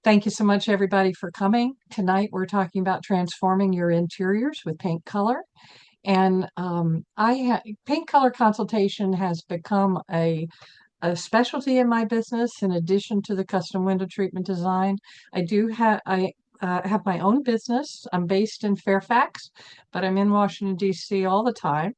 Thank you so much, everybody, for coming. Tonight, we're talking about transforming your interiors with paint color. And paint color consultation has become a specialty in my business. In addition to the custom window treatment design, I have my own business. I'm based in Fairfax, but I'm in Washington, D.C. all the time.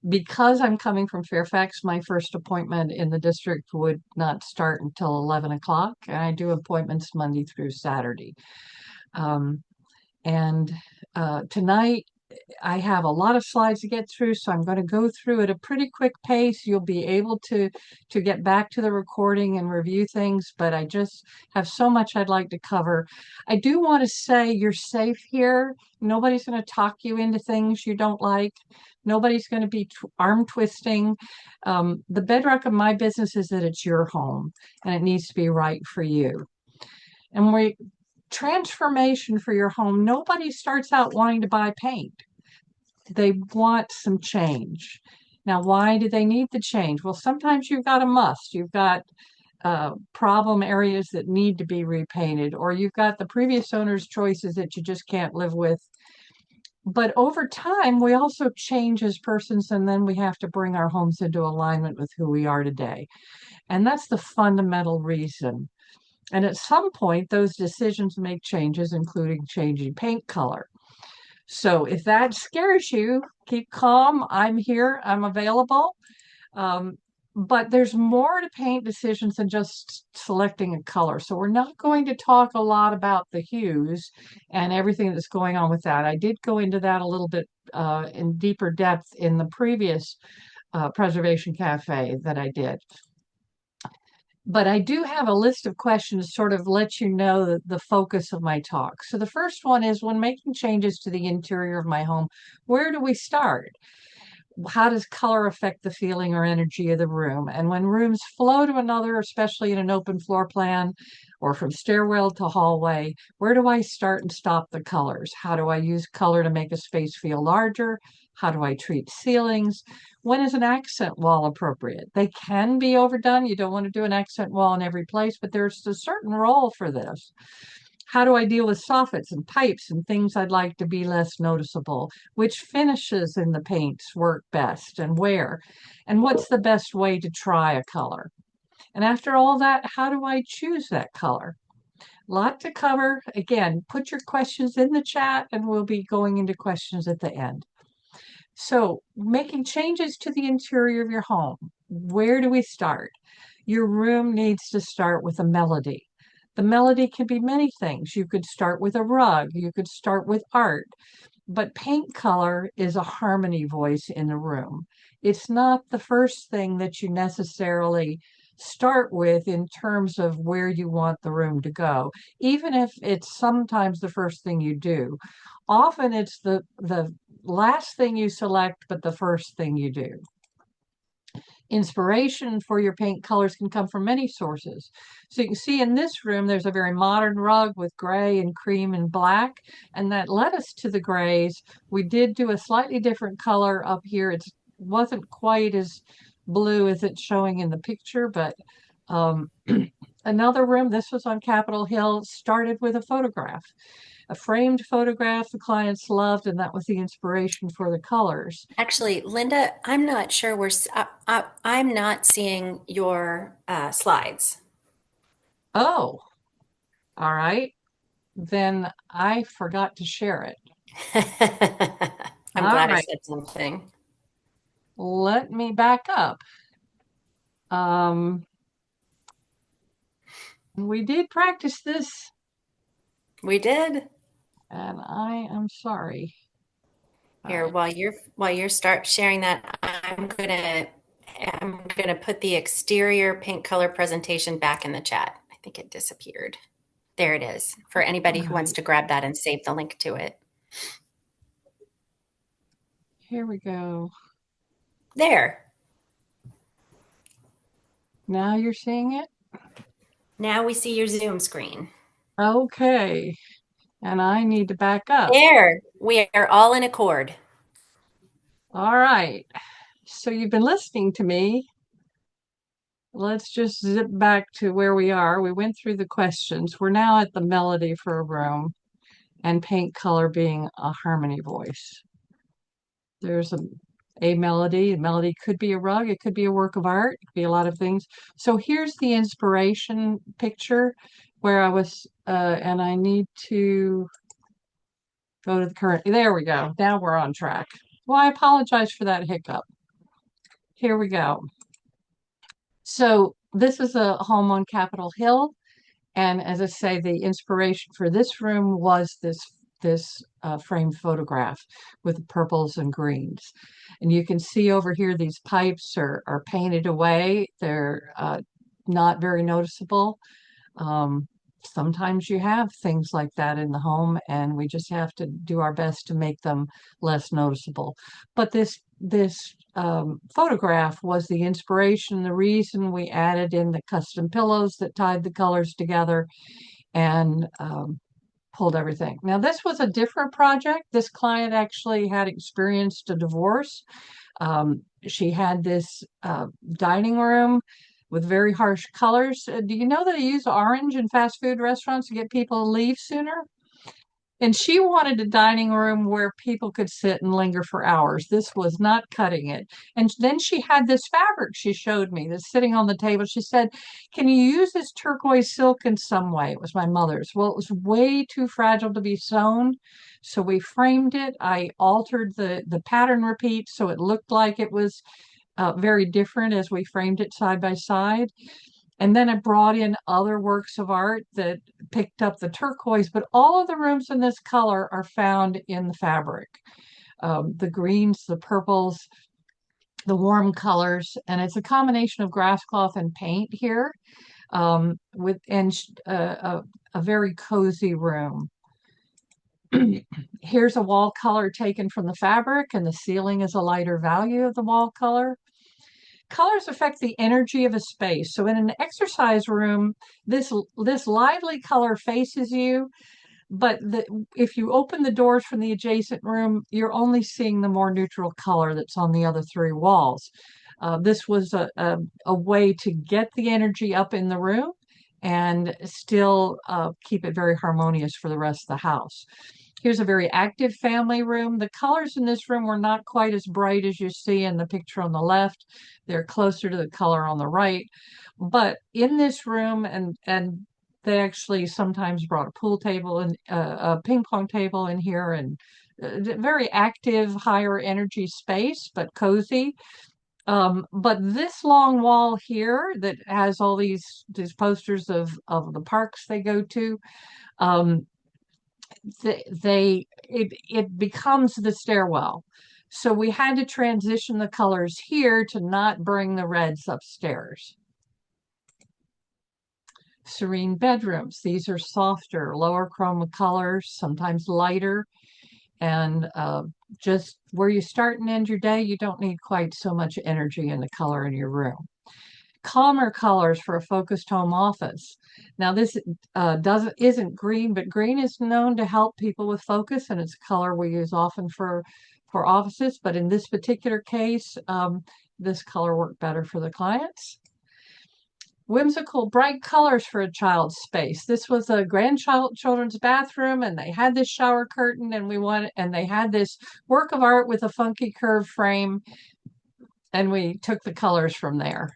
Because I'm coming from Fairfax, my first appointment in the district would not start until 11 o'clock, and I do appointments Monday through Saturday. Um, and Tonight, I have a lot of slides to get through, so I'm going to go through at a pretty quick pace. You'll be able to get back to the recording and review things, but I just have so much I'd like to cover. I do want to say you're safe here. Nobody's going to talk you into things you don't like. Nobody's going to be arm twisting. The bedrock of my business is that it's your home and it needs to be right for you. And transformation for your home, nobody starts out wanting to buy paint. They want some change. Now, why do they need the change? Well, sometimes you've got a must. You've got problem areas that need to be repainted, or you've got the previous owner's choices that you just can't live with. But over time, we also change as persons, and then we have to bring our homes into alignment with who we are today. And that's the fundamental reason. And at some point, those decisions make changes, including changing paint color. So if that scares you, keep calm. I'm here, I'm available. But there's more to paint decisions than just selecting a color. So we're not going to talk a lot about the hues and everything that's going on with that. I did go into that a little bit in deeper depth in the previous Preservation Cafe that I did. But I do have a list of questions to sort of let you know the focus of my talk. So the first one is, when making changes to the interior of my home, where do we start? How does color affect the feeling or energy of the room? And when rooms flow to another, especially in an open floor plan or from stairwell to hallway, where do I start and stop the colors? How do I use color to make a space feel larger? How do I treat ceilings? When is an accent wall appropriate? They can be overdone. You don't want to do an accent wall in every place, but there's a certain role for this. How do I deal with soffits and pipes and things I'd like to be less noticeable? Which finishes in the paints work best and where? And what's the best way to try a color? And after all that, how do I choose that color? Lot to cover. Again, put your questions in the chat and we'll be going into questions at the end. So, making changes to the interior of your home. Where do we start? Your room needs to start with a melody. The melody can be many things. You could start with a rug, you could start with art, but paint color is a harmony voice in the room. It's not the first thing that you necessarily start with in terms of where you want the room to go, even if it's sometimes the first thing you do. Often it's the last thing you select, but the first thing you do. Inspiration for your paint colors can come from many sources. So you can see in this room, there's a very modern rug with gray and cream and black, and that led us to the grays. We did do a slightly different color up here. It wasn't quite as blue as it's showing in the picture, but another room, this was on Capitol Hill, started with a photograph. A framed photograph the clients loved, and that was the inspiration for the colors. Actually, Linda, I'm not sure I'm not seeing your slides. Oh, all right. Then I forgot to share it. I'm All glad I right, said something. let me back up. Um, we did practice this, We did. and I am sorry. All Here, right. while you're start sharing that, I'm gonna put the exterior pink color presentation back in the chat. I think it disappeared. There it is, for All anybody who wants right. to grab that and save the link to it. Here we go. There. Now you're seeing it? Now we see your Zoom screen. Okay. And I need to back up. There. We are all in accord. All right. So you've been listening to me. let's just zip back to where we are. We went through the questions. We're now at the melody for a room and paint color being a harmony voice. There's a melody. A melody could be a rug, it could be a work of art, it could be a lot of things. So here's the inspiration picture where I was, and I need to go to the current. There we go. Now we're on track. Well, I apologize for that hiccup. Here we go. So this is a home on Capitol Hill. And as I say, the inspiration for this room was this framed photograph with the purples and greens. And you can see over here these pipes are painted away. They're not very noticeable. Um, Sometimes you have things like that in the home, and we just have to do our best to make them less noticeable. But this photograph was the inspiration, the reason we added in the custom pillows that tied the colors together and pulled everything. Now, this was a different project. This client actually had experienced a divorce. She had this dining room with very harsh colors. Do you know that they use orange in fast food restaurants to get people to leave sooner? And she wanted a dining room where people could sit and linger for hours. This was not cutting it. And then she had this fabric she showed me that's sitting on the table. She said, "Can you use this turquoise silk in some way?" It was my mother's. Well, it was way too fragile to be sewn. So we framed it. I altered the pattern repeat so it looked like it was very different as we framed it side by side. And then I brought in other works of art that picked up the turquoise, but all of the rooms in this color are found in the fabric. The greens, the purples, the warm colors, and it's a combination of grass cloth and paint here with and a very cozy room. Here's a wall color taken from the fabric, and the ceiling is a lighter value of the wall color. Colors affect the energy of a space. So in an exercise room, this lively color faces you, but if you open the doors from the adjacent room, you're only seeing the more neutral color that's on the other three walls. This was a way to get the energy up in the room and still keep it very harmonious for the rest of the house. Here's a very active family room. The colors in this room were not quite as bright as you see in the picture on the left. They're closer to the color on the right. But in this room, and they actually sometimes brought a pool table and a ping pong table in here, and very active, higher energy space, but cozy. But this long wall here that has all these posters of the parks they go to, um, it becomes the stairwell. So we had to transition the colors here to not bring the reds upstairs. Serene bedrooms. These are softer, lower chroma colors, sometimes lighter. And just where you start and end your day, you don't need quite so much energy in the color in your room. Calmer colors for a focused home office. Now this isn't green, but green is known to help people with focus, and it's a color we use often for offices. But in this particular case, this color worked better for the clients. Whimsical, bright colors for a child's space. This was a grandchildren's bathroom, and they had this shower curtain, and they had this work of art with a funky curved frame, and we took the colors from there.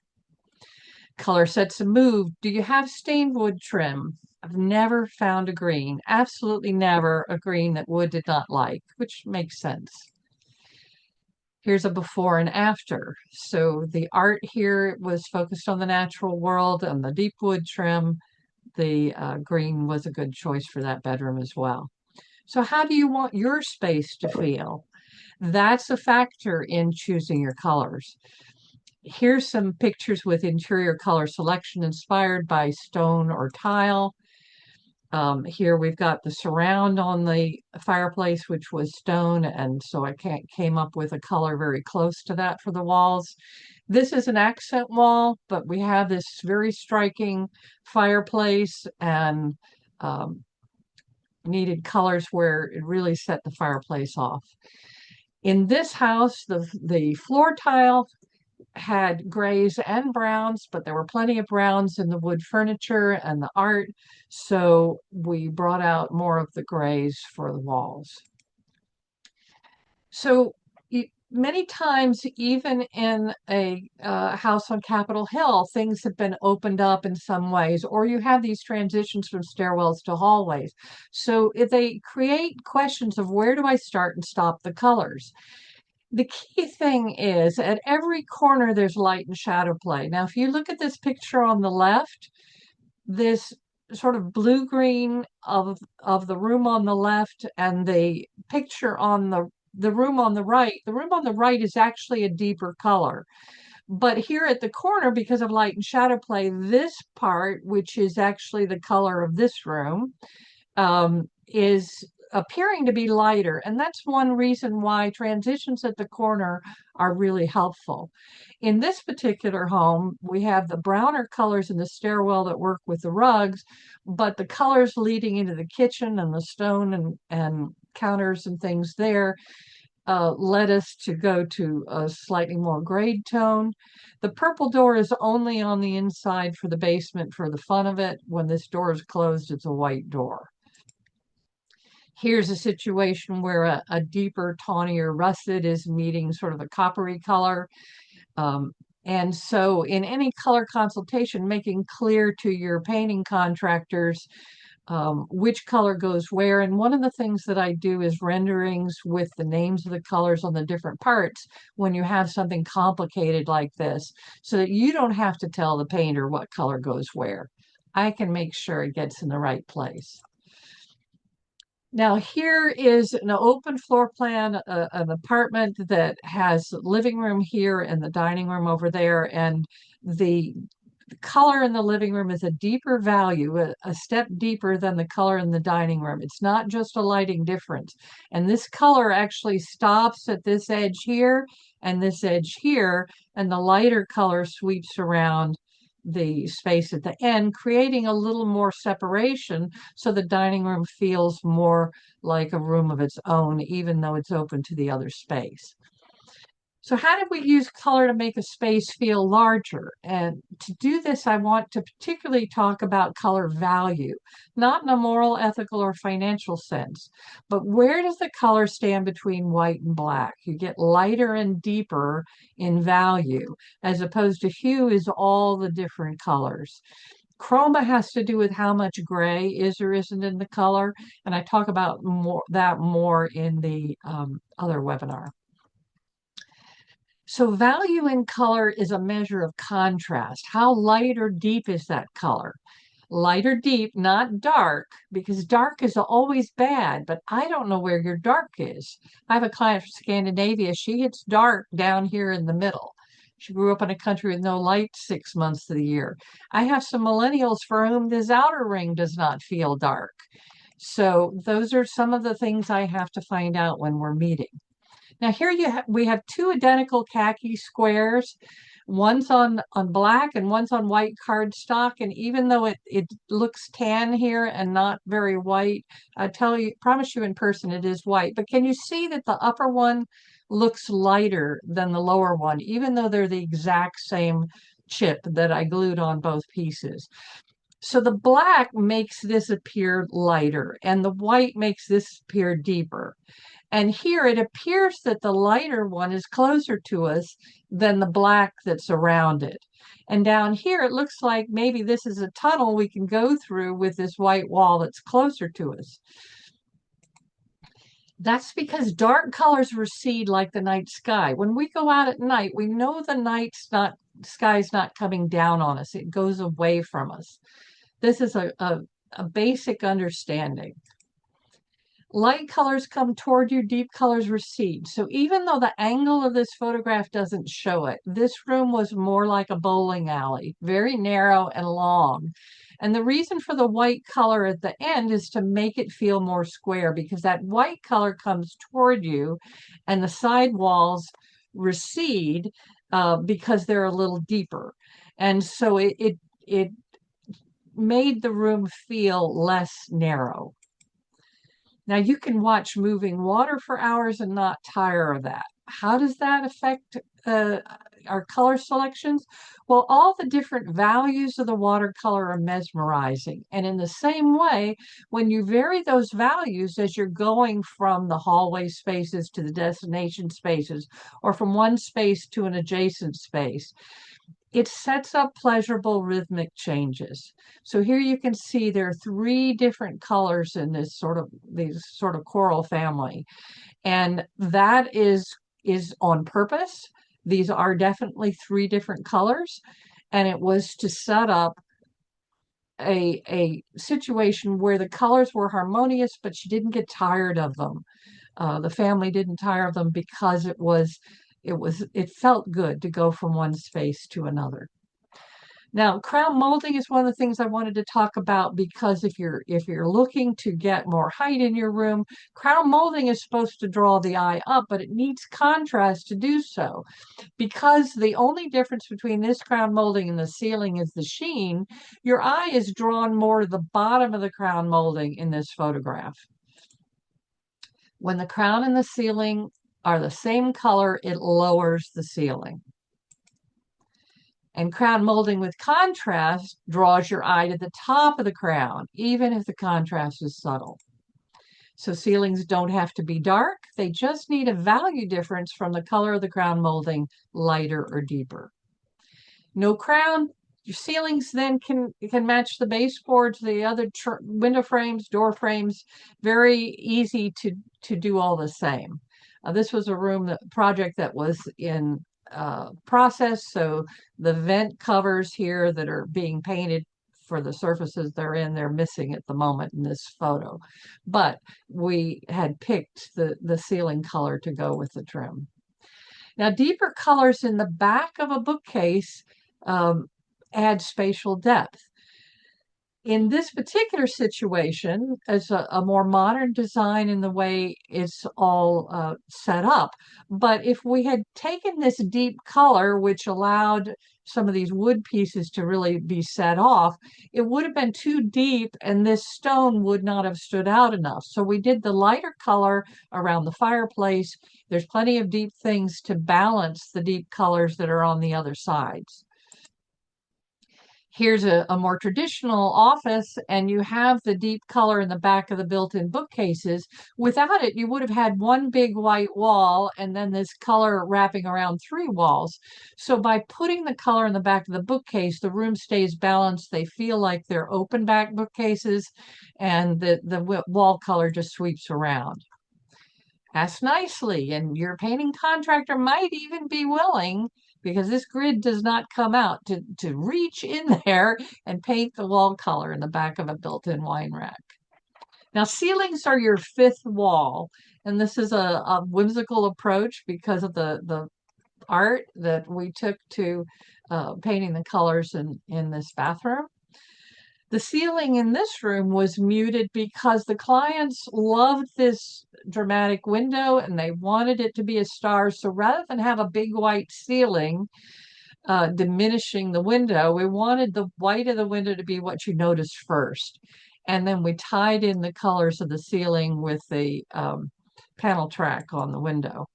Color sets and move. Do you have stained wood trim? I've never found a green, absolutely never a green that wood did not like, which makes sense. Here's a before and after. So the art here was focused on the natural world and the deep wood trim. The green was a good choice for that bedroom as well. So how do you want your space to feel? That's a factor in choosing your colors. Here's some pictures with interior color selection inspired by stone or tile. Here we've got the surround on the fireplace, which was stone, and so I came up with a color very close to that for the walls. This is an accent wall, but we have this very striking fireplace and needed colors where it really set the fireplace off. In this house, the floor tile had grays and browns, but there were plenty of browns in the wood furniture and the art. So we brought out more of the grays for the walls. So many times, even in a house on Capitol Hill, things have been opened up in some ways, or you have these transitions from stairwells to hallways. So if they create questions of where do I start and stop the colors? The key thing is at every corner there's light and shadow play. Now, if you look at this picture on the left, this sort of blue-green of the room on the left and the picture on the room on the right, the room on the right is actually a deeper color. But here at the corner, because of light and shadow play, this part, which is actually the color of this room, is appearing to be lighter. And that's one reason why transitions at the corner are really helpful. In this particular home, we have the browner colors in the stairwell that work with the rugs, but the colors leading into the kitchen and the stone and counters and things there led us to go to a slightly more grade tone. The purple door is only on the inside for the basement for the fun of it. When this door is closed, it's a white door. Here's a situation where a deeper, tawnier russet is meeting sort of a coppery color. Um, and so in any color consultation, making clear to your painting contractors which color goes where. And one of the things that I do is renderings with the names of the colors on the different parts when you have something complicated like this, so that you don't have to tell the painter what color goes where. I can make sure it gets in the right place. Now here is an open floor plan, an apartment that has living room here and the dining room over there, and the color in the living room is a deeper value, a step deeper than the color in the dining room. It's not just a lighting difference. And this color actually stops at this edge here and this edge here, and the lighter color sweeps around the space at the end, creating a little more separation so the dining room feels more like a room of its own, even though it's open to the other space. So how did we use color to make a space feel larger? And to do this, I want to particularly talk about color value, not in a moral, ethical, or financial sense, but where does the color stand between white and black? You get lighter and deeper in value, as opposed to hue is all the different colors. Chroma has to do with how much gray is or isn't in the color, and I talk about that more in the other webinar. So value in color is a measure of contrast. How light or deep is that color? Light or deep, not dark, because dark is always bad, but I don't know where your dark is. I have a client from Scandinavia. She hits dark down here in the middle. She grew up in a country with no light 6 months of the year. I have some millennials for whom this outer ring does not feel dark. So those are some of the things I have to find out when we're meeting. Now here we have two identical khaki squares. One's on black and one's on white cardstock. And even though it looks tan here and not very white, promise you in person it is white. But can you see that the upper one looks lighter than the lower one, even though they're the exact same chip that I glued on both pieces? So the black makes this appear lighter and the white makes this appear deeper. And here it appears that the lighter one is closer to us than the black that's around it. And down here, it looks like maybe this is a tunnel we can go through with this white wall that's closer to us. That's because dark colors recede like the night sky. When we go out at night, we know the sky's not coming down on us. It goes away from us. This is a basic understanding. Light colors come toward you, deep colors recede. So even though the angle of this photograph doesn't show it, this room was more like a bowling alley, very narrow and long. And the reason for the white color at the end is to make it feel more square, because that white color comes toward you and the side walls recede because they're a little deeper. And so it made the room feel less narrow. Now you can watch moving water for hours and not tire of that. How does that affect our color selections? Well, all the different values of the watercolor are mesmerizing. And in the same way, when you vary those values as you're going from the hallway spaces to the destination spaces, or from one space to an adjacent space, it sets up pleasurable rhythmic changes. So here you can see there are three different colors in these sort of coral family. And that is on purpose. These are definitely three different colors. And it was to set up a situation where the colors were harmonious, but you didn't get tired of them. The family didn't tire of them because it felt good to go from one space to another. Now, crown molding is one of the things I wanted to talk about, because if you're looking to get more height in your room, crown molding is supposed to draw the eye up, but it needs contrast to do so. Because the only difference between this crown molding and the ceiling is the sheen, your eye is drawn more to the bottom of the crown molding in this photograph. When the crown and the ceiling are the same color, it lowers the ceiling. And crown molding with contrast draws your eye to the top of the crown, even if the contrast is subtle. So ceilings don't have to be dark. They just need a value difference from the color of the crown molding, lighter or deeper. No crown, your ceilings then can match the baseboards, the other window frames, door frames. Very easy to do all the same. This was a project that was in process, so the vent covers here that are being painted for the surfaces they're missing at the moment in this photo. But we had picked the ceiling color to go with the trim. Now, deeper colors in the back of a bookcase add spatial depth. In this particular situation, it's a more modern design in the way it's all set up. But if we had taken this deep color, which allowed some of these wood pieces to really be set off, it would have been too deep and this stone would not have stood out enough. So we did the lighter color around the fireplace. There's plenty of deep things to balance the deep colors that are on the other sides. Here's a more traditional office, and you have the deep color in the back of the built-in bookcases. Without it, you would have had one big white wall and then this color wrapping around three walls. So by putting the color in the back of the bookcase, the room stays balanced. They feel like they're open back bookcases, and the wall color just sweeps around. Ask nicely, and your painting contractor might even be willing, because this grid does not come out, to reach in there and paint the wall color in the back of a built-in wine rack. Now, ceilings are your fifth wall, and this is a whimsical approach because of the art that we took to painting the colors in this bathroom. The ceiling in this room was muted because the clients loved this dramatic window and they wanted it to be a star. So rather than have a big white ceiling diminishing the window, we wanted the white of the window to be what you noticed first. And then we tied in the colors of the ceiling with the panel track on the window.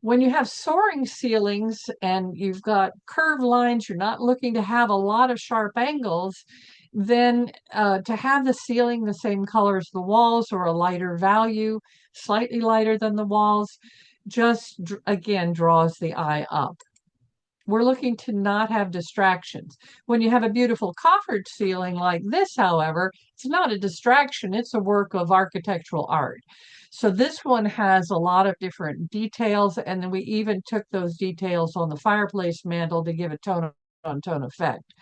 When you have soaring ceilings and you've got curved lines, you're not looking to have a lot of sharp angles, then to have the ceiling the same color as the walls or a lighter value, slightly lighter than the walls, just again draws the eye up. We're looking to not have distractions. When you have a beautiful coffered ceiling like this, however, it's not a distraction, it's a work of architectural art. So this one has a lot of different details, and then we even took those details on the fireplace mantle to give a tone-on-tone effect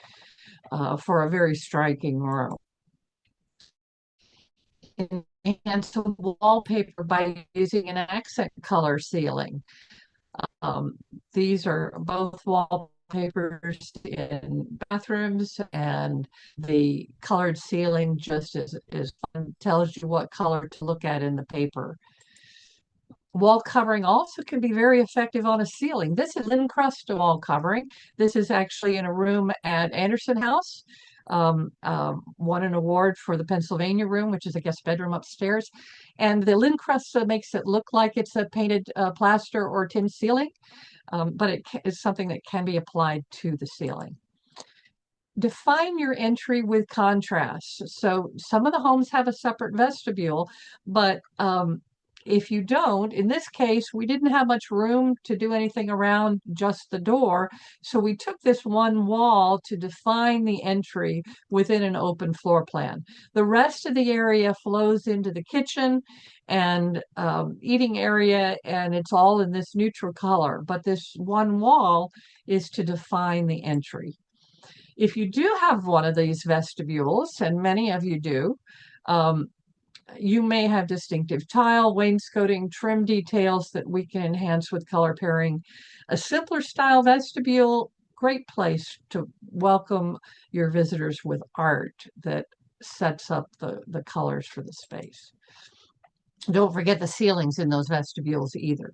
for a very striking room. And some wallpaper by using an accent color ceiling. These are both wallpapers in bathrooms, and the colored ceiling just is fun, tells you what color to look at in the paper. Wall covering also can be very effective on a ceiling. This is linen crust wall covering. This is actually in a room at Anderson House. Won an award for the Pennsylvania room, which is a guest bedroom upstairs. And the linen crust makes it look like it's a painted plaster or tin ceiling. but it is something that can be applied to the ceiling. Define your entry with contrast. So some of the homes have a separate vestibule, but if you don't, in this case, we didn't have much room to do anything around just the door. So we took this one wall to define the entry within an open floor plan. The rest of the area flows into the kitchen and eating area, and it's all in this neutral color. But this one wall is to define the entry. If you do have one of these vestibules, and many of you do, um, you may have distinctive tile, wainscoting, trim details that we can enhance with color pairing. A simpler style vestibule, great place to welcome your visitors with art that sets up the colors for the space. Don't forget the ceilings in those vestibules either.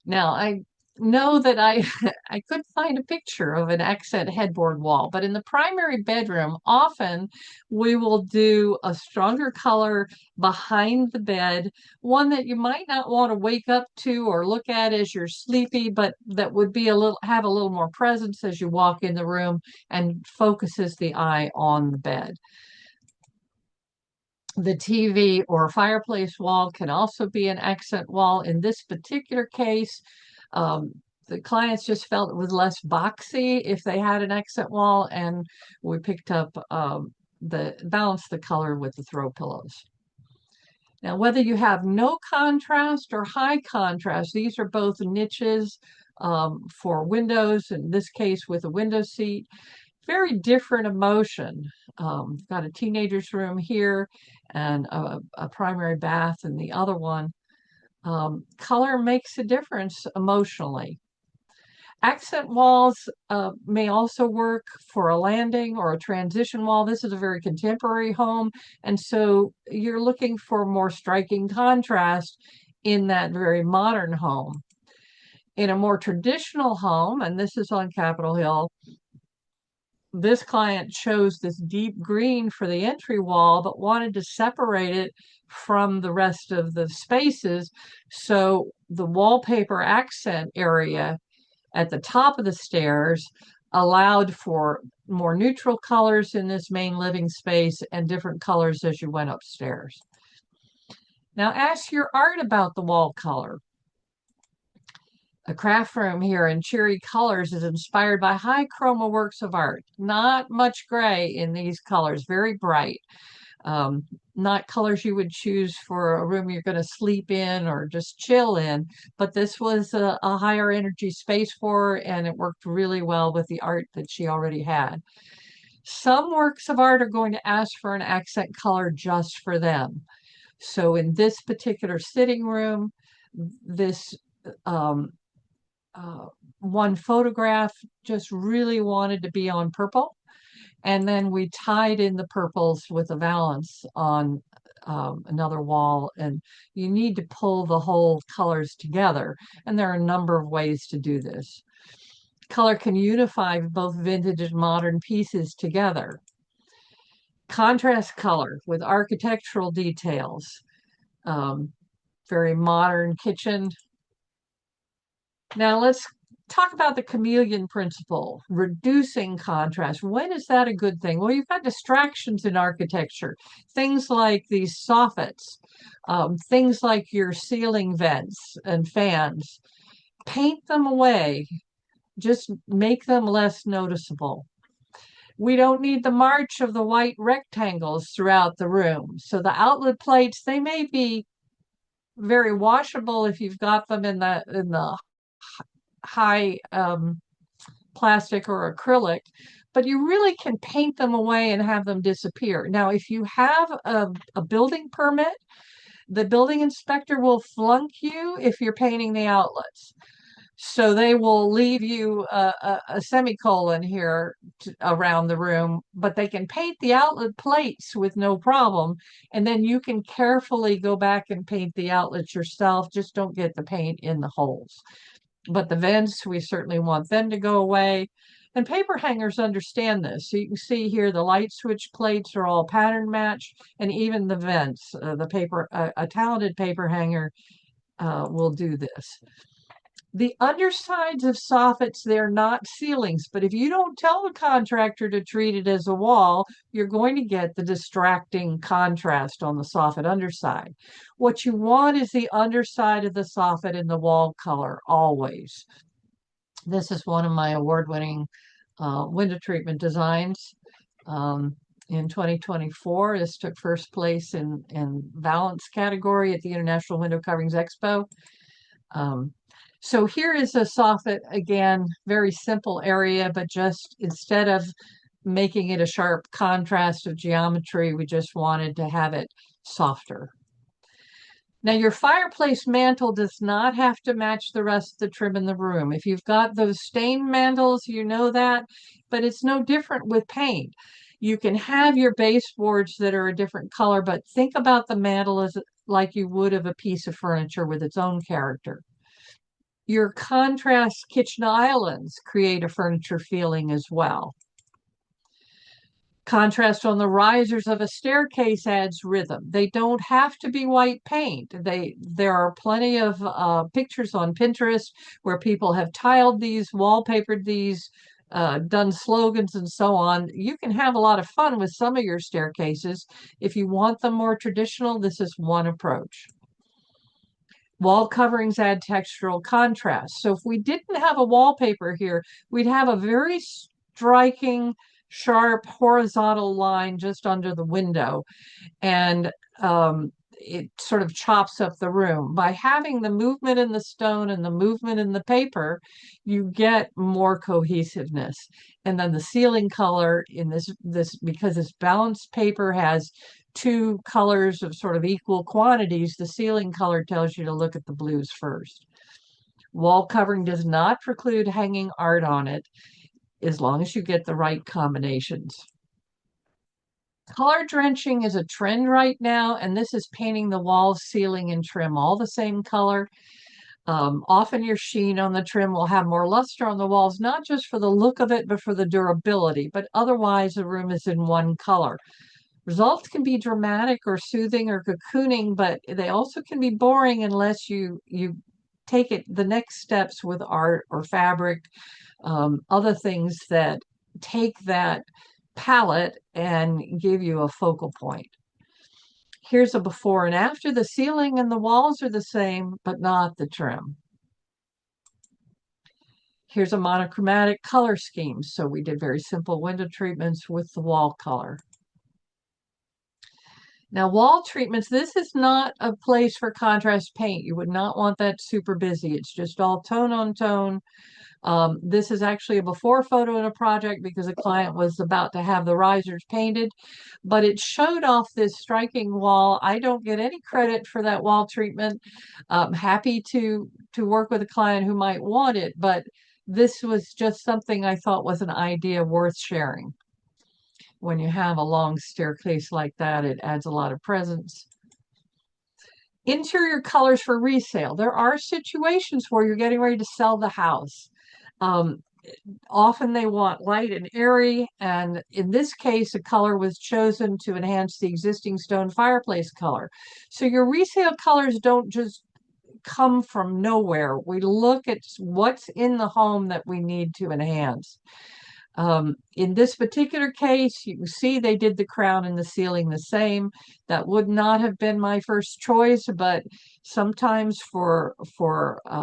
Now, I know that I couldn't find a picture of an accent headboard wall, but in the primary bedroom, often we will do a stronger color behind the bed, one that you might not want to wake up to or look at as you're sleepy, but that would be have a little more presence as you walk in the room and focuses the eye on the bed. The TV or fireplace wall can also be an accent wall. In this particular case, the clients just felt it was less boxy if they had an accent wall, and we picked up balance the color with the throw pillows. Now, whether you have no contrast or high contrast, these are both niches for windows, in this case with a window seat. Very different emotion. Got a teenager's room here and a primary bath in the other one. Color makes a difference emotionally. Accent walls may also work for a landing or a transition wall. This is a very contemporary home, and so you're looking for more striking contrast in that very modern home. In a more traditional home, and this is on Capitol Hill, this client chose this deep green for the entry wall, but wanted to separate it from the rest of the spaces. So the wallpaper accent area at the top of the stairs allowed for more neutral colors in this main living space and different colors as you went upstairs. Now ask your art about the wall color. A craft room here in cheery colors is inspired by high chroma works of art. Not much gray in these colors, very bright. Not colors you would choose for a room you're going to sleep in or just chill in, but this was a higher energy space for her, and it worked really well with the art that she already had. Some works of art are going to ask for an accent color just for them. So in this particular sitting room, this one photograph just really wanted to be on purple. And then we tied in the purples with a valance on another wall. And you need to pull the whole colors together. And there are a number of ways to do this. Color can unify both vintage and modern pieces together. Contrast color with architectural details. Very modern kitchen. Now let's talk about the chameleon principle, reducing contrast. When is that a good thing? Well, you've got distractions in architecture, things like these soffits, things like your ceiling vents and fans. Paint them away, just make them less noticeable. We don't need the march of the white rectangles throughout the room. So the outlet plates, they may be very washable if you've got them in the high plastic or acrylic, but you really can paint them away and have them disappear. Now, if you have a building permit, the building inspector will flunk you if you're painting the outlets. So they will leave you a semicolon here around the room, but they can paint the outlet plates with no problem. And then you can carefully go back and paint the outlets yourself. Just don't get the paint in the holes. But the vents, we certainly want them to go away. And paper hangers understand this. So you can see here the light switch plates are all pattern matched, and even the vents. A talented paper hanger will do this. The undersides of soffits, they're not ceilings, but if you don't tell the contractor to treat it as a wall, you're going to get the distracting contrast on the soffit underside. What you want is the underside of the soffit in the wall color, always. This is one of my award-winning window treatment designs. Um, in 2024, this took first place in Valance category at the International Window Coverings Expo. So here is a soffit, again, very simple area, but just instead of making it a sharp contrast of geometry, we just wanted to have it softer. Now, your fireplace mantle does not have to match the rest of the trim in the room. If you've got those stained mantles, you know that, but it's no different with paint. You can have your baseboards that are a different color, but think about the mantle as like you would of a piece of furniture with its own character. Your contrast kitchen islands create a furniture feeling as well. Contrast on the risers of a staircase adds rhythm. They don't have to be white paint. There are plenty of pictures on Pinterest where people have tiled these, wallpapered these, done slogans and so on. You can have a lot of fun with some of your staircases. If you want them more traditional, this is one approach. Wall coverings add textural contrast. So if we didn't have a wallpaper here, we'd have a very striking, sharp horizontal line just under the window. And it sort of chops up the room. By having the movement in the stone and the movement in the paper, you get more cohesiveness. And then the ceiling color in this because this balanced paper has two colors of sort of equal quantities, the ceiling color tells you to look at the blues first. Wall covering does not preclude hanging art on it as long as you get the right combinations. Color drenching is a trend right now, and this is painting the walls, ceiling, and trim all the same color. Often your sheen on the trim will have more luster on the walls, not just for the look of it, but for the durability. But otherwise, the room is in one color. Results can be dramatic or soothing or cocooning, but they also can be boring unless you take it the next steps with art or fabric, other things that take that palette and give you a focal point. Here's a before and after. The ceiling and the walls are the same, but not the trim. Here's a monochromatic color scheme. So we did very simple window treatments with the wall color. Now, wall treatments, this is not a place for contrast paint. You would not want that super busy. It's just all tone on tone. This is actually a before photo in a project because a client was about to have the risers painted, but it showed off this striking wall. I don't get any credit for that wall treatment. I'm happy to work with a client who might want it, but this was just something I thought was an idea worth sharing. When you have a long staircase like that, it adds a lot of presence. Interior colors for resale. There are situations where you're getting ready to sell the house. Often they want light and airy, and in this case, a color was chosen to enhance the existing stone fireplace color. So your resale colors don't just come from nowhere. We look at what's in the home that we need to enhance. In this particular case, you see they did the crown and the ceiling the same. That would not have been my first choice, but sometimes for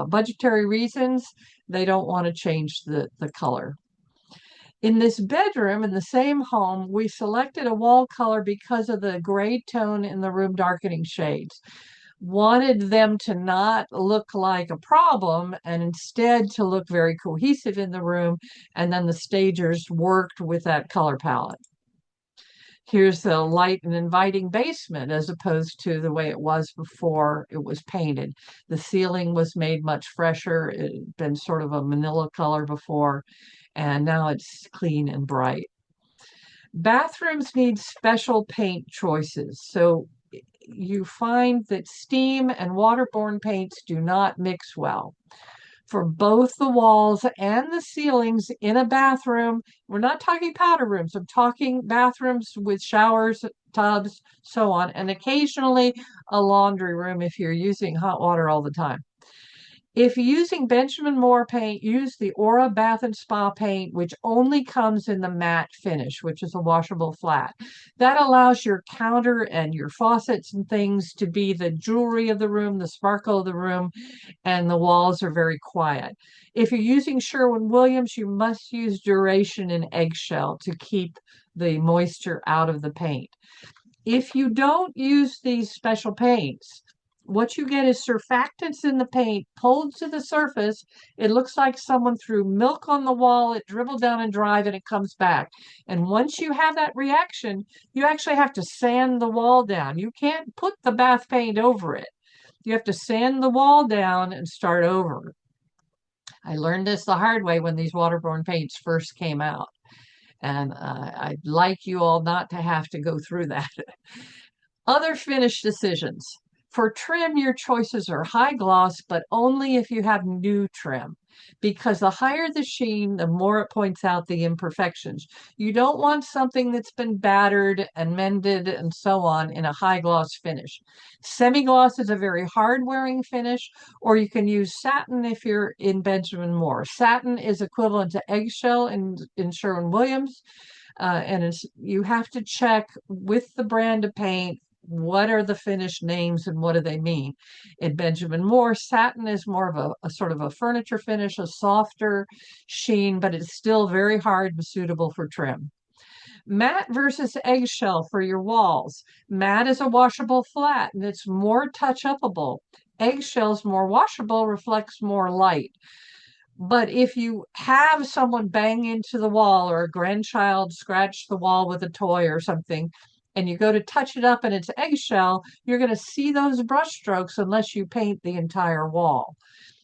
budgetary reasons, they don't want to change the color. In this bedroom, in the same home, we selected a wall color because of the gray tone in the room darkening shades. Wanted them to not look like a problem and instead to look very cohesive in the room. And then the stagers worked with that color palette. Here's the light and inviting basement as opposed to the way it was before it was painted. The ceiling was made much fresher. It had been sort of a manila color before, and now it's clean and bright. Bathrooms need special paint choices. So you find that steam and waterborne paints do not mix well. For both the walls and the ceilings in a bathroom, we're not talking powder rooms, I'm talking bathrooms with showers, tubs, so on, and occasionally a laundry room if you're using hot water all the time. If you're using Benjamin Moore paint, use the Aura Bath and Spa paint, which only comes in the matte finish, which is a washable flat. That allows your counter and your faucets and things to be the jewelry of the room, the sparkle of the room, and the walls are very quiet. If you're using Sherwin-Williams, you must use Duration and Eggshell to keep the moisture out of the paint. If you don't use these special paints, what you get is surfactants in the paint pulled to the surface. It looks like someone threw milk on the wall, it dribbled down and dried, and it comes back. And once you have that reaction, you actually have to sand the wall down. You can't put the bath paint over it. You have to sand the wall down and start over. I learned this the hard way when these waterborne paints first came out. And I'd like you all not to have to go through that. Other finish decisions. For trim, your choices are high gloss, but only if you have new trim, because the higher the sheen, the more it points out the imperfections. You don't want something that's been battered and mended and so on in a high gloss finish. Semi-gloss is a very hard wearing finish, or you can use satin if you're in Benjamin Moore. Satin is equivalent to eggshell in Sherwin-Williams. And you have to check with the brand of paint what are the finish names and what do they mean. In Benjamin Moore, satin is more of a sort of a furniture finish, a softer sheen, but it's still very hard and suitable for trim. Matte versus eggshell for your walls. Matte is a washable flat and it's more touch-upable. Eggshell's more washable, reflects more light. But if you have someone bang into the wall or a grandchild scratch the wall with a toy or something, and you go to touch it up and it's eggshell, you're going to see those brush strokes unless you paint the entire wall.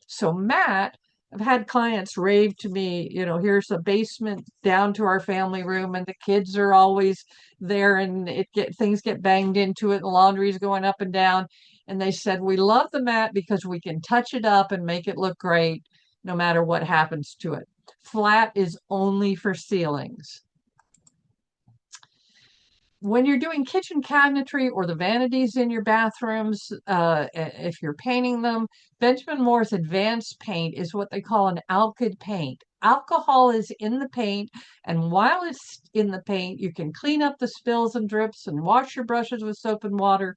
So matte, I've had clients rave to me, here's a basement down to our family room, and the kids are always there, and things get banged into it, the laundry's going up and down. And they said, we love the matte because we can touch it up and make it look great no matter what happens to it. Flat is only for ceilings. When you're doing kitchen cabinetry or the vanities in your bathrooms, if you're painting them, Benjamin Moore's advanced paint is what they call an alkyd paint. Alcohol is in the paint, and while it's in the paint, you can clean up the spills and drips and wash your brushes with soap and water.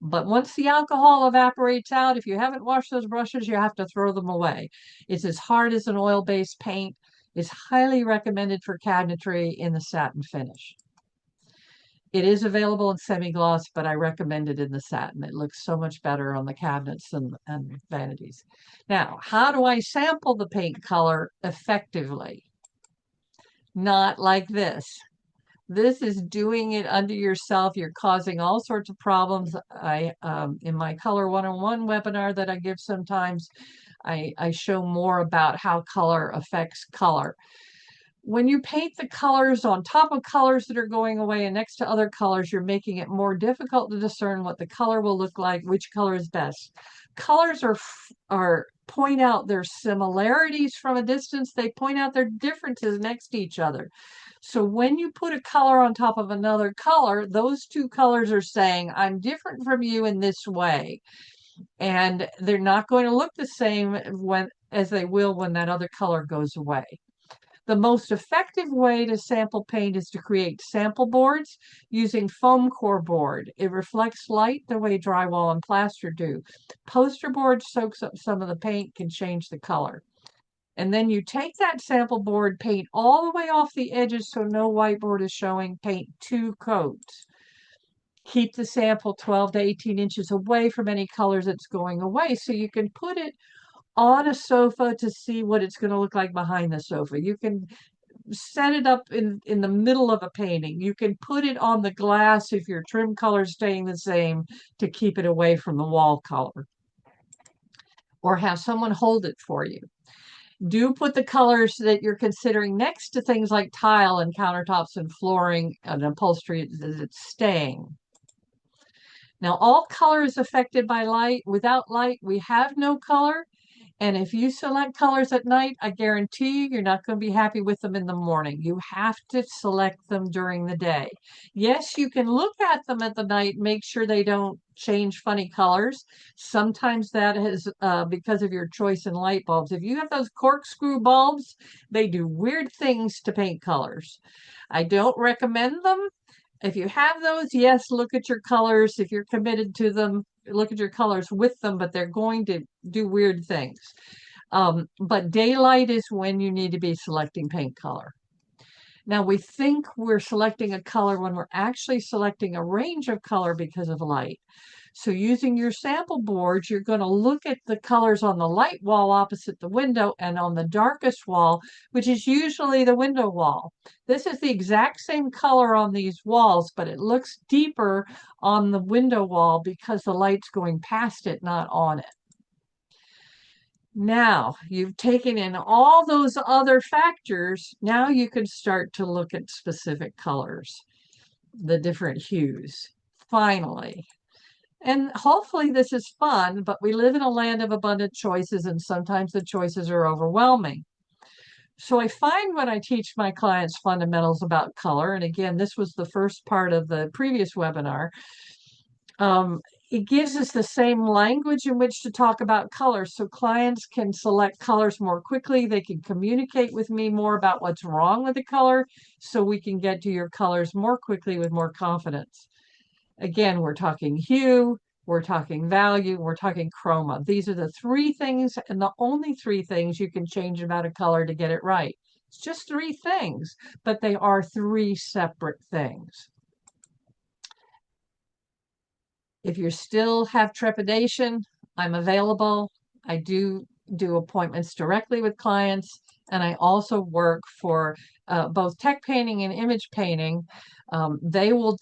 But once the alcohol evaporates out, if you haven't washed those brushes, you have to throw them away. It's as hard as an oil-based paint. It's highly recommended for cabinetry in the satin finish. It is available in semi-gloss, but I recommend it in the satin. It looks so much better on the cabinets and vanities. Now, how do I sample the paint color effectively? Not like this. This is doing it under yourself. You're causing all sorts of problems. In my Color 101 webinar that I give sometimes, I show more about how color affects color. When you paint the colors on top of colors that are going away and next to other colors, you're making it more difficult to discern what the color will look like, which color is best. Colors are point out their similarities from a distance. They point out their differences next to each other. So when you put a color on top of another color, those two colors are saying, I'm different from you in this way. And they're not going to look the same as they will when that other color goes away. The most effective way to sample paint is to create sample boards using foam core board. It reflects light the way drywall and plaster do. Poster board soaks up some of the paint, can change the color. And then you take that sample board, paint all the way off the edges so no whiteboard is showing, paint 2 coats. Keep the sample 12 to 18 inches away from any colors that's going away so you can put it on a sofa to see what it's going to look like behind the sofa. You can set it up in the middle of a painting. You can put it on the glass if your trim color is staying the same to keep it away from the wall color. Or have someone hold it for you. Do put the colors that you're considering next to things like tile and countertops and flooring and upholstery that's staying. Now, all color is affected by light. Without light, we have no color. And if you select colors at night, I guarantee you, you're not going to be happy with them in the morning. You have to select them during the day. Yes, you can look at them at the night, make sure they don't change funny colors. Sometimes that is because of your choice in light bulbs. If you have those corkscrew bulbs, they do weird things to paint colors. I don't recommend them. If you have those, yes, look at your colors. If you're committed to them, look at your colors with them, but they're going to do weird things. But daylight is when you need to be selecting paint color. Now, we think we're selecting a color when we're actually selecting a range of color because of light. So using your sample boards, you're going to look at the colors on the light wall opposite the window and on the darkest wall, which is usually the window wall. This is the exact same color on these walls, but it looks deeper on the window wall because the light's going past it, not on it. Now you've taken in all those other factors. Now you can start to look at specific colors, the different hues. Finally, and hopefully this is fun, but we live in a land of abundant choices, and sometimes the choices are overwhelming. So I find when I teach my clients fundamentals about color, and again, this was the first part of the previous webinar, um, it gives us the same language in which to talk about colors. So clients can select colors more quickly. They can communicate with me more about what's wrong with the color so we can get to your colors more quickly with more confidence. Again, we're talking hue, we're talking value, we're talking chroma. These are the three things and the only three things you can change about a color to get it right. It's just three things, but they are three separate things. If you still have trepidation, I'm available. I do appointments directly with clients, and I also work for both tech painting and image painting. They will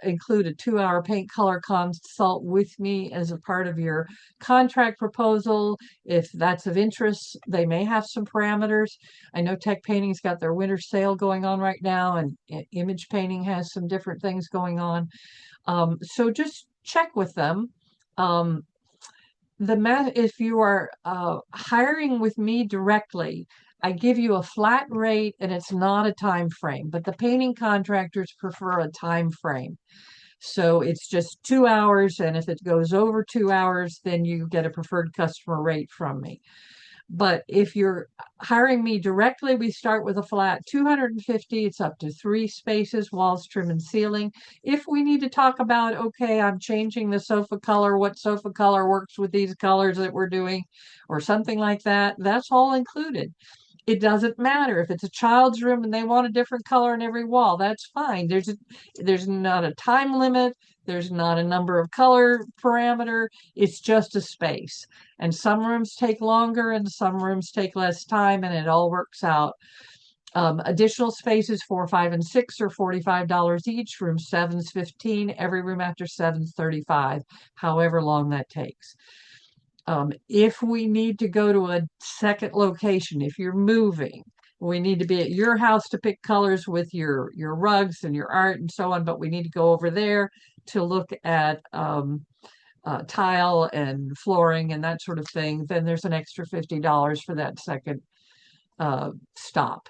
include a 2-hour paint color consult with me as a part of your contract proposal. If that's of interest, they may have some parameters. I know tech painting's got their winter sale going on right now, and image painting has some different things going on. So just check with them. Um, if you are hiring with me directly, I give you a flat rate and it's not a time frame, but the painting contractors prefer a time frame. So it's just 2 hours, and if it goes over 2 hours, then you get a preferred customer rate from me. But if you're hiring me directly, we start with a flat 250. It's up to 3 spaces, walls, trim, and ceiling. If we need to talk about, okay, I'm changing the sofa color, what sofa color works with these colors that we're doing, or something like that, that's all included. It doesn't matter if it's a child's room and they want a different color in every wall. That's fine. There's not a time limit. There's not a number of color parameter. It's just a space. And some rooms take longer and some rooms take less time, and it all works out. Additional spaces 4, 5, and 6 are $45 each. Room 7's $15. Every room after 7's $35. However long that takes. If we need to go to a second location, if you're moving, we need to be at your house to pick colors with your rugs and your art and so on, but we need to go over there to look at tile and flooring and that sort of thing, then there's an extra $50 for that second stop.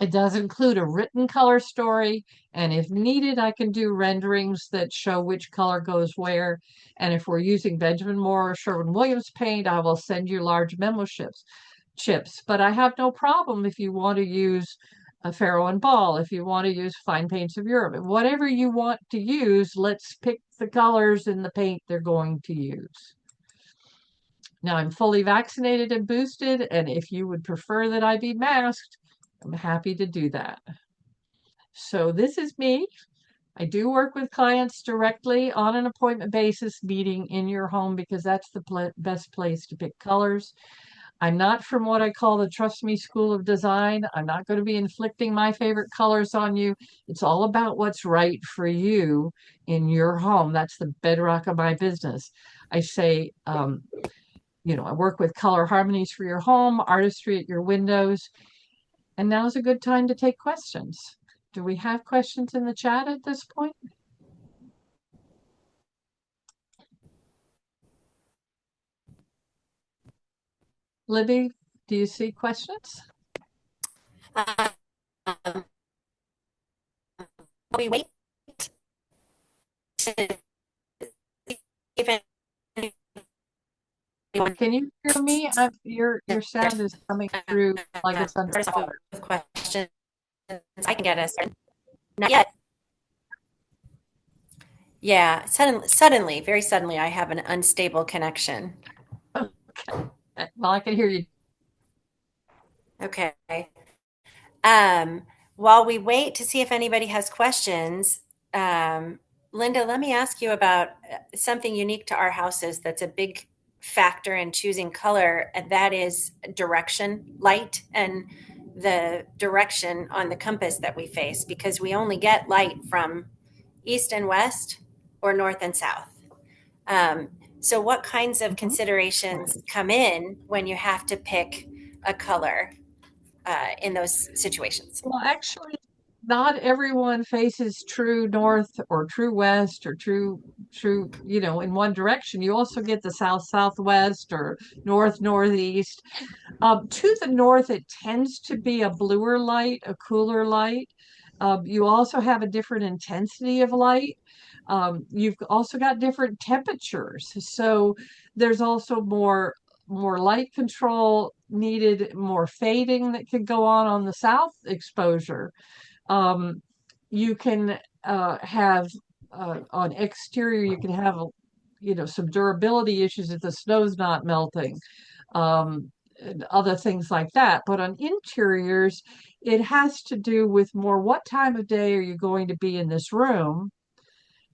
It does include a written color story, and if needed, I can do renderings that show which color goes where. And if we're using Benjamin Moore or Sherwin-Williams paint, I will send you large memo chips. But I have no problem if you want to use a Faro and Ball, if you want to use Fine Paints of Europe. Whatever you want to use, let's pick the colors in the paint they're going to use. Now, I'm fully vaccinated and boosted, and if you would prefer that I be masked, I'm happy to do that. So this is me. I do work with clients directly on an appointment basis, meeting in your home because that's the best place to pick colors. I'm not from what I call the Trust Me School of Design. I'm not going to be inflicting my favorite colors on you. It's all about what's right for you in your home. That's the bedrock of my business. I say, I work with color harmonies for your home, artistry at your windows. And now's a good time to take questions. Do we have questions in the chat at this point? Libby, do you see questions? Um, we wait to see if anyone Can you hear me? Your sound is coming through like it's starts off underwater. with questions. I can get us. Not yet. Yeah, suddenly, very suddenly, I have an unstable connection. Well, I can hear you. Okay. Um, while we wait to see if anybody has questions, um, Linda, let me ask you about something unique to our houses that's a big factor in choosing color, and that is direction, light, and the direction on the compass that we face, because we only get light from east and west or north and south. Um, so, what kinds of Mhm. considerations come in when you have to pick a color in those situations? Well, actually, not everyone faces true north or true west or true, in one direction. You also get the south southwest or north northeast. To the north, it tends to be a bluer light, a cooler light. You also have a different intensity of light. You've also got different temperatures. So there's also more light control needed, more fading that can go on the south exposure. Um, you can have on exterior, you can have some durability issues if the snow's not melting, and other things like that. But on interiors, it has to do with more what time of day are you going to be in this room,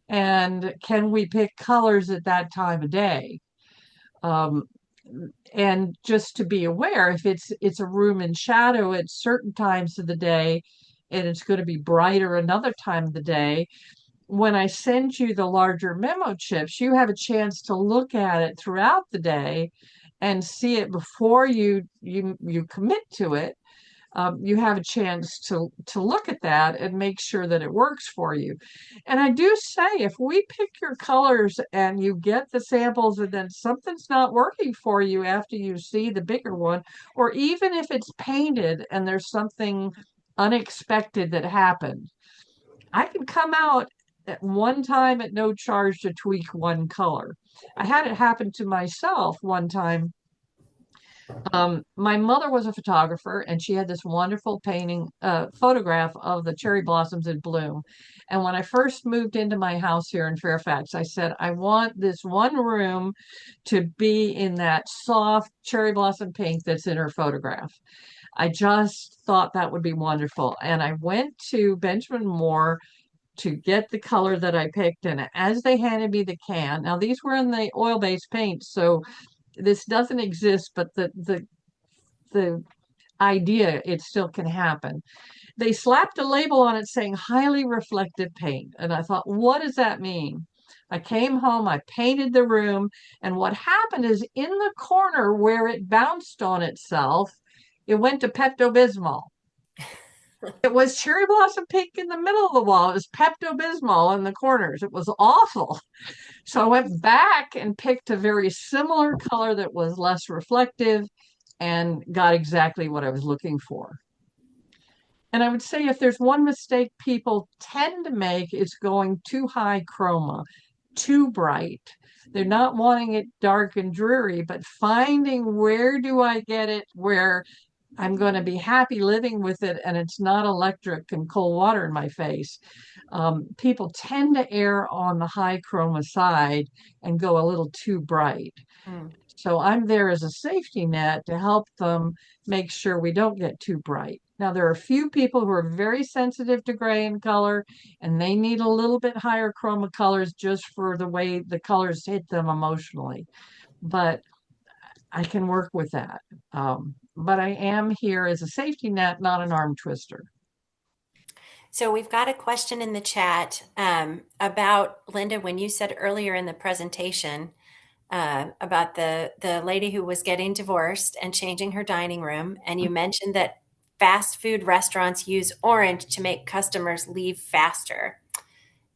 and can we pick colors at that time of day? Um, and just to be aware, if it's a room in shadow at certain times of the day, and it's going to be brighter another time of the day, when I send you the larger memo chips, you have a chance to look at it throughout the day and see it before you commit to it. You have a chance to look at that and make sure that it works for you. And I do say, if we pick your colors and you get the samples and then something's not working for you after you see the bigger one, or even if it's painted and there's something unexpected that happened, I can come out at one time at no charge to tweak one color. I had it happen to myself one time. My mother was a photographer, and she had this wonderful photograph of the cherry blossoms in bloom. And when I first moved into my house here in Fairfax, I said, I want this one room to be in that soft cherry blossom pink that's in her photograph. I just thought that would be wonderful. And I went to Benjamin Moore to get the color that I picked. And as they handed me the can, now these were in the oil-based paint, so this doesn't exist, but the idea, it still can happen. They slapped a label on it saying highly reflective paint. And I thought, what does that mean? I came home, I painted the room, and what happened is in the corner where it bounced on itself, it went to Pepto Bismol. It was cherry blossom pink in the middle of the wall. It was Pepto Bismol in the corners. It was awful. So I went back and picked a very similar color that was less reflective and got exactly what I was looking for. And I would say if there's one mistake people tend to make, it's going too high chroma, too bright. They're not wanting it dark and dreary, but finding where do I get it where I'm going to be happy living with it and it's not electric and cold water in my face. People tend to err on the high chroma side and go a little too bright. Hmm. So I'm there as a safety net to help them make sure we don't get too bright. Now, there are a few people who are very sensitive to gray in color, and they need a little bit higher chroma colors just for the way the colors hit them emotionally. But I can work with that. But I am here as a safety net, not an arm twister. So we've got a question in the chat about Linda, when you said earlier in the presentation about the lady who was getting divorced and changing her dining room, and you mentioned that fast food restaurants use orange to make customers leave faster.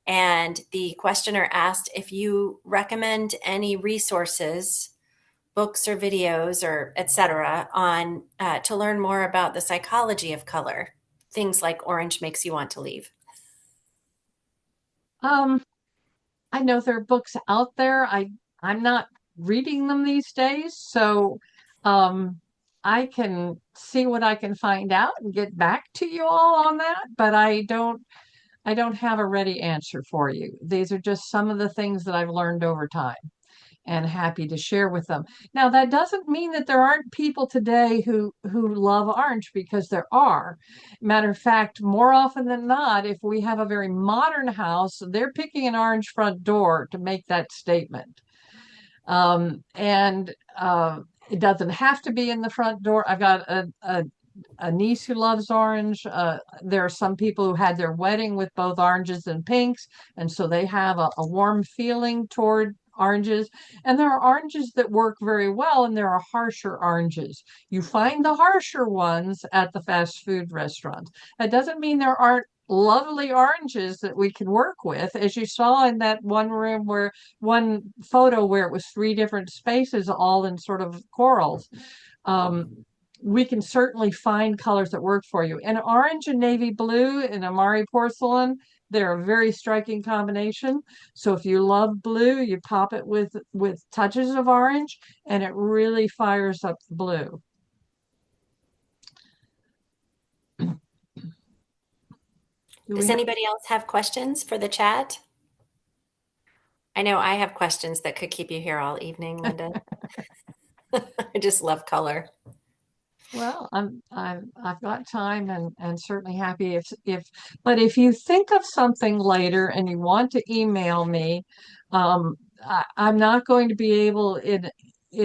And the questioner asked if you recommend any resources books or videos or etc. on to learn more about the psychology of color? Things like orange makes you want to leave. Um, I know there are books out there. I'm not reading them these days, so um, I can see what I can find out and get back to you all on that, but I don't have a ready answer for you. These are just some of the things that I've learned over time and happy to share with them. Now, that doesn't mean that there aren't people today who love orange, because there are. Matter of fact, more often than not, if we have a very modern house, they're picking an orange front door to make that statement. And it doesn't have to be in the front door. I've got a niece who loves orange. There are some people who had their wedding with both oranges and pinks, and so they have a warm feeling toward oranges. And there are oranges that work very well, and there are harsher oranges. You find the harsher ones at the fast food restaurants. That doesn't mean there aren't lovely oranges that we can work with, as you saw in that one room where one photo where it was three different spaces all in sort of corals. um, we can certainly find colors that work for you. And orange and navy blue in Amari porcelain, they're a very striking combination. So if you love blue, you pop it with touches of orange, and it really fires up the blue. Do we Does have? anybody else have questions for the chat? I know I have questions that could keep you here all evening, Linda. I just love color. Well, I've got time and certainly happy but if you think of something later and you want to email me, I'm not going to be able in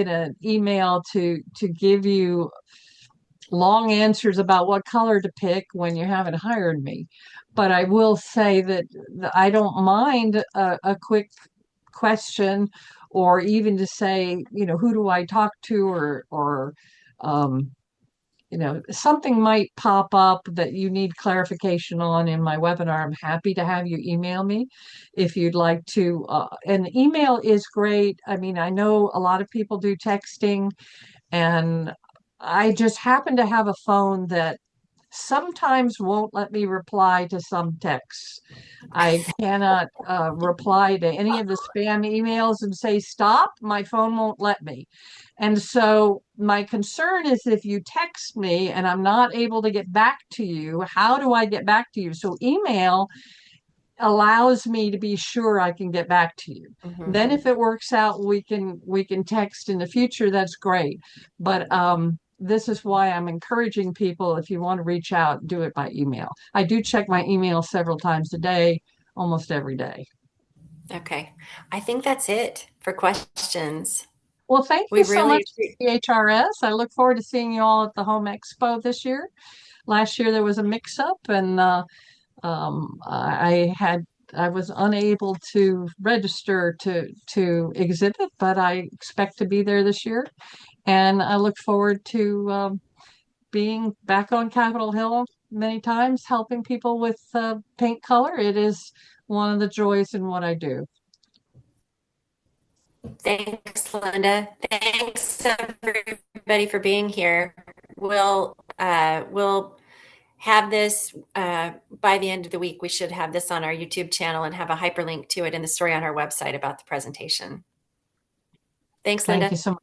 an email to give you long answers about what color to pick when you haven't hired me. But I will say that I don't mind a quick question, or even to say, who do I talk to, or um, something might pop up that you need clarification on in my webinar. I'm happy to have you email me if you'd like to. And email is great. I mean, I know a lot of people do texting, and I just happen to have a phone that sometimes won't let me reply to some texts. I cannot reply to any of the spam emails and say stop. My phone won't let me. And so my concern is, if you text me and I'm not able to get back to you, how do I get back to you? So email allows me to be sure I can get back to you. Mhm. Then if it works out, we can text in the future. That's great. But this is why I'm encouraging people, if you want to reach out, do it by email. I do check my email several times a day, almost every day. Okay. I think that's it for questions. Well, thank We you so really much, appreciate. CHRS. I look forward to seeing you all at the Home Expo this year. Last year there was a mix-up, and I was unable to register to exhibit, but I expect to be there this year, and I look forward to being back on Capitol Hill many times, helping people with paint color. It is one of the joys in what I do. Thanks, Linda. Thanks everybody for being here. We'll have this by the end of the week. We should have this on our YouTube channel and have a hyperlink to it in the story on our website about the presentation. Thanks, Thank you Linda. so much.